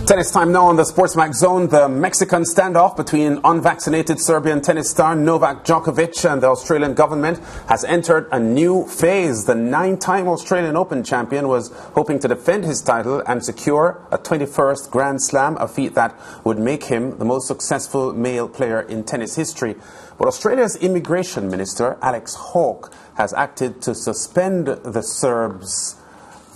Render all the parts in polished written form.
Tennis time now on the Sportsmax Zone. The Mexican standoff between unvaccinated Serbian tennis star Novak Djokovic and the Australian government has entered a new phase. The 9-time Australian Open champion was hoping to defend his title and secure a 21st Grand Slam, a feat that would make him the most successful male player in tennis history. But Australia's immigration minister, Alex Hawke, has acted to suspend the Serbs'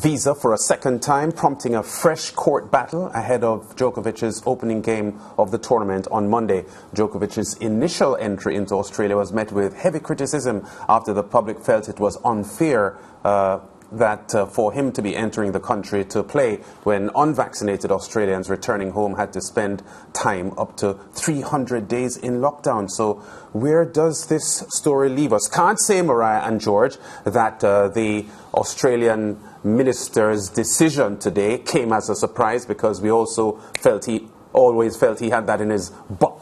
visa for a second time, prompting a fresh court battle ahead of Djokovic's opening game of the tournament on Monday. Djokovic's initial entry into Australia was met with heavy criticism after the public felt it was unfair for him to be entering the country to play when unvaccinated Australians returning home had to spend time up to 300 days in lockdown. So where does this story leave us? Can't say, Mariah and George, that the Australian minister's decision today came as a surprise, because we also always felt he had that in his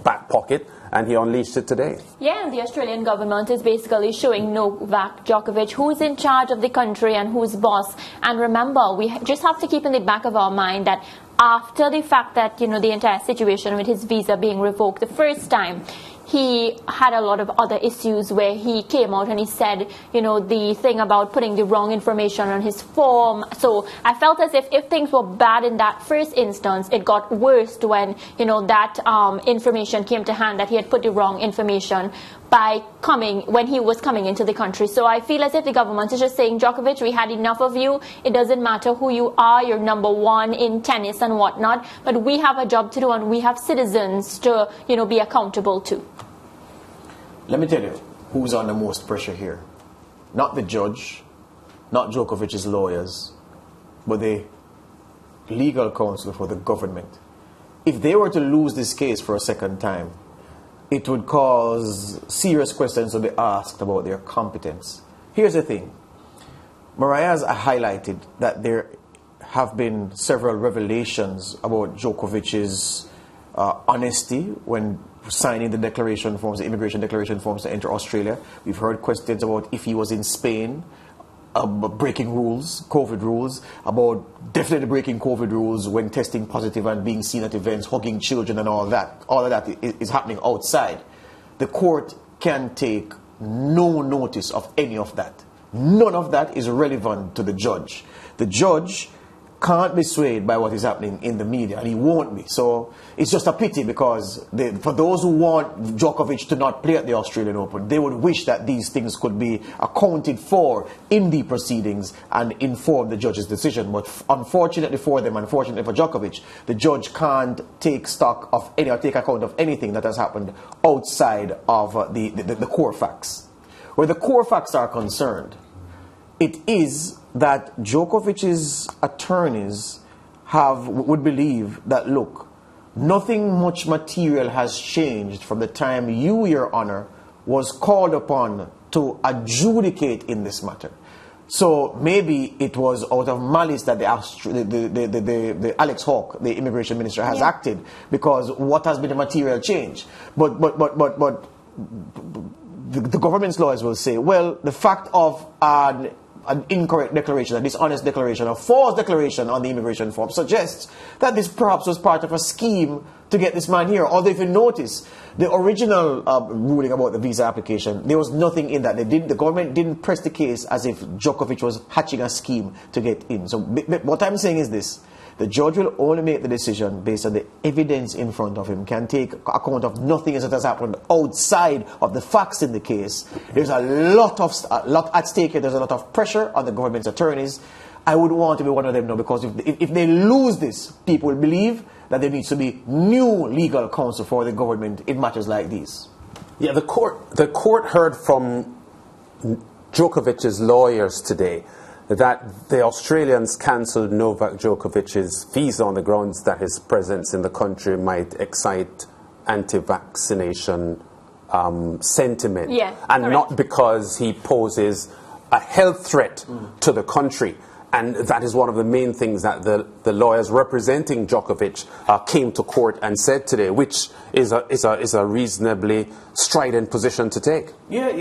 back pocket, and he unleashed it today. Yeah, and the Australian government is basically showing Novak Djokovic who's in charge of the country and who's boss. And remember, we just have to keep in the back of our mind that after the fact that, the entire situation with his visa being revoked the first time, he had a lot of other issues where he came out and he said, the thing about putting the wrong information on his form. So I felt as if things were bad in that first instance, it got worse when, that information came to hand that he had put the wrong information when he was coming into the country. So I feel as if the government is just saying, Djokovic, we had enough of you. It doesn't matter who you are. You're number one in tennis and whatnot. But we have a job to do, and we have citizens to, be accountable to. Let me tell you who's under most pressure here. Not the judge, not Djokovic's lawyers, but the legal counsel for the government. If they were to lose this case for a second time, it would cause serious questions to be asked about their competence. Here's the thing. Mariah has highlighted that there have been several revelations about Djokovic's honesty when signing the declaration forms, the immigration declaration forms to enter Australia. We've heard questions about if he was in Spain, breaking rules, COVID rules, about definitely breaking COVID rules when testing positive and being seen at events, hugging children and all that. All of that is happening outside. The court can take no notice of any of that. None of that is relevant to the judge. The judge can't be swayed by what is happening in the media, and he won't be. So it's just a pity, because for those who want Djokovic to not play at the Australian Open, they would wish that these things could be accounted for in the proceedings and inform the judge's decision. But unfortunately for them, unfortunately for Djokovic, the judge can't take stock of any or take account of anything that has happened outside of the core facts. Where the core facts are concerned, it is that Djokovic's attorneys would believe that, look, nothing much material has changed from the time you, Your Honor, was called upon to adjudicate in this matter. So maybe it was out of malice that the Alex Hawke, the immigration minister, has acted, because what has been the material change? But the government's lawyers will say, well, the fact of an incorrect declaration, a dishonest declaration, a false declaration on the immigration form suggests that this perhaps was part of a scheme to get this man here. Although if you notice, the original ruling about the visa application, there was nothing in that. The government didn't press the case as if Djokovic was hatching a scheme to get in. So what I'm saying is this. The judge will only make the decision based on the evidence in front of him, can take account of nothing that has happened outside of the facts in the case. There's a lot at stake here. There's a lot of pressure on the government's attorneys. I would want to be one of them now, because if they lose this, people will believe that there needs to be new legal counsel for the government in matters like these. Yeah, the court heard from Djokovic's lawyers today that the Australians cancelled Novak Djokovic's visa on the grounds that his presence in the country might excite anti-vaccination sentiment, and not because he poses a health threat to the country. And that is one of the main things that the lawyers representing Djokovic came to court and said today, which is a reasonably strident position to take. Yeah,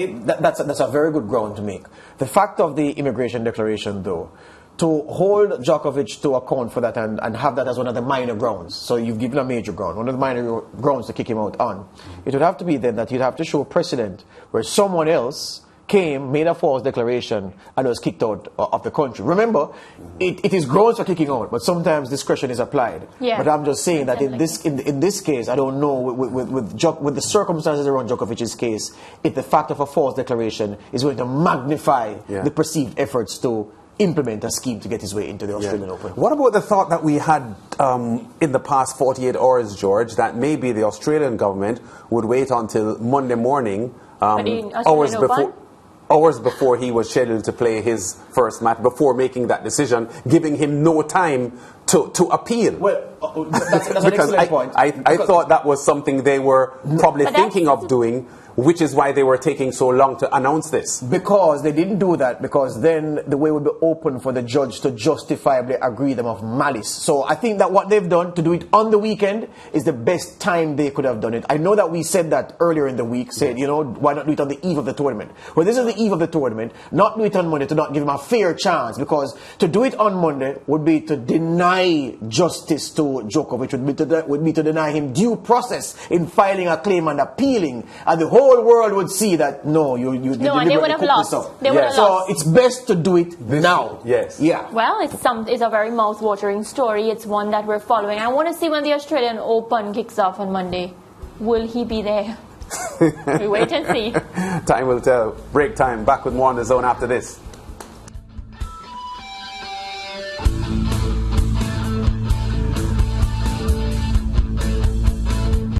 that's a very good ground to make. The fact of the immigration declaration, though, to hold Djokovic to account for that and have that as one of the minor grounds. So you've given a major ground, one of the minor grounds to kick him out on. It would have to be then that you'd have to show precedent where someone else came, made a false declaration, and was kicked out of the country. Remember, it is grounds for kicking out, but sometimes discretion is applied. Yeah. But I'm just saying that in this case, I don't know, with the circumstances around Djokovic's case, if the fact of a false declaration is going to magnify the perceived efforts to implement a scheme to get his way into the Australian Open. What about the thought that we had in the past 48 hours, George, that maybe the Australian government would wait until Monday morning, hours before he was scheduled to play his first match, before making that decision, giving him no time to appeal? Well, that's an excellent point. I thought that was something they were probably thinking of doing, which is why they were taking so long to announce this. Because they didn't do that, because then the way would be open for the judge to justifiably agree them of malice. So I think that what they've done to do it on the weekend is the best time they could have done it. I know that we said that earlier in the week, said, you know, why not do it on the eve of the tournament? Well, this is the eve of the tournament, not do it on Monday to not give him a fair chance, because to do it on Monday would be to deny justice to Djokovic, would be to deny him due process in filing a claim and appealing, and the whole world would see that no, you and they would have lost. They would have so lost. it's best to do it now. Yes. Yeah. Well, it's a very mouth-watering story. It's one that we're following. I want to see when the Australian Open kicks off on Monday. Will he be there? We wait and see. Time will tell. Break time. Back with more on the zone after this.